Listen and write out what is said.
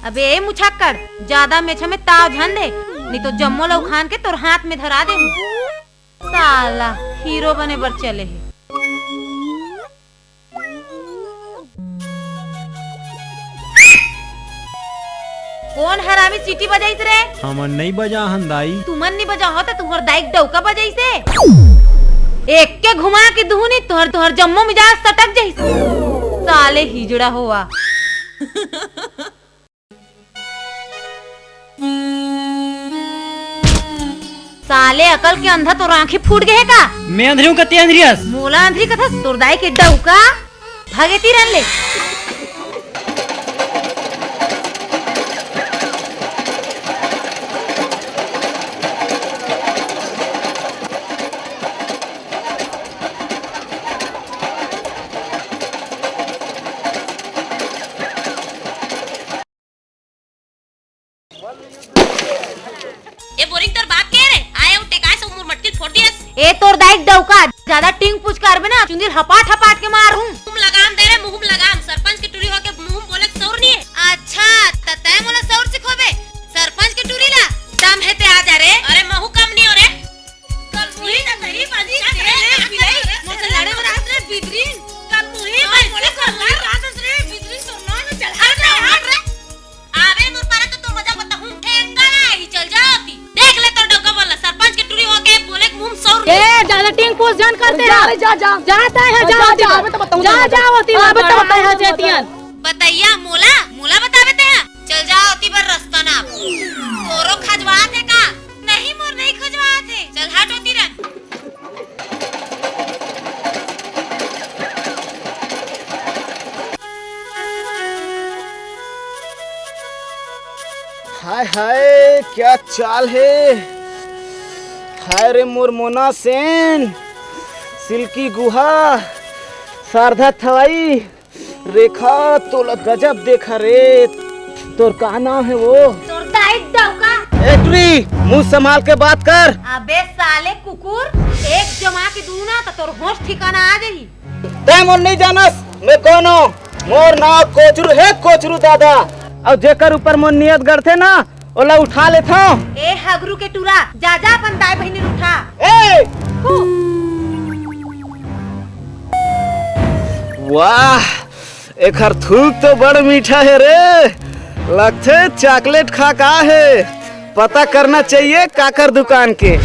अबे ए मुछक्कर, ज्यादा मेछा में ताव ध्यान दे, नहीं तो जम्मो ला उखान के तोर हाथ में धरा दे। साला हीरो बने बर चले है। कौन हरामी चीटी बजाइस रे? हमन नहीं बजा हंदाई। तुमन नहीं बजा हो तो तुहर दाइक डौका बजाइसे। एक के घुमा के दुहनी तुहर जम्मो मिजाज सटक जाइस। साले हिजड़ा हुआ। साले अकल के अंधा तो आंखें फूट गए का? मैं अंधरी हूँ कते अंधरियास? मोला अंधरी कथा तुरदाई के डौका भागेती रन ले। ए बोरिंग तोर बाप के रे आया उठे काय से उमर मटकिल फोड़ दियस। ए तोर दाइक डौका ज्यादा टिंग पूछ करबे ना चुंदिर हपाट हपाट के मारूं। मुंह लगाम दे रे मुंह लगाम। सरपंच के टूरी होके मुंह बोले सौर नहीं है। अच्छा त तय मोला सौर सिखोबे। सरपंच के टूरी ला दम है ते आ जा रे। अरे महू कम नहीं हो रे। कल मुही त सही बाजी रे बिलाई मोसे लड़े रात रे बिदरीन। कल मुही बोले कर रात रे बिदरीन सोना न चल हट रे। आवे मोर पारे तो मजा बता हूं ठेंगा ही चल जाती। देख ले तो डोका बोला सरपंच के टूरी होके बोले मुंह सौर। ए ज्यादा टिंग पूछ जान करते जा जा जा जाता है जा जा होती बता है जेतियन। बताइया मोला मोला बतावे ते चल जाओ होती पर रास्ता ना तोरो खजवात है का? नहीं मोर नहीं खजवात है। चल हट होती रन। हाय हाय क्या चाल है। हाय रे मोर मोना सेन, सिल्की गुहा, शारदा थवाई, रेखा तोला गजब देखा रे। तोर का नाम है वो? तोर दाइक डौका। एक्टरी मुंह संभाल के बात कर। अबे साले कुकुर, एक जमा के दूना तो तोर होश ठिकाना आ जाई। तै मोर नहीं जानस मैं कौन हूँ? मोर नाम कोचरू है, कोचरू दादा। और जेकर ऊपर मोर नियत गढ़थे ना ओला उठा लेथा। ए हगरू के टूरा जा जा अपन दाई बहिनी उठा। ए वाह एकर थूक तो बड़ मीठा है रे। लगथे चॉकलेट खा का है। पता करना चाहिए काकर दुकान के।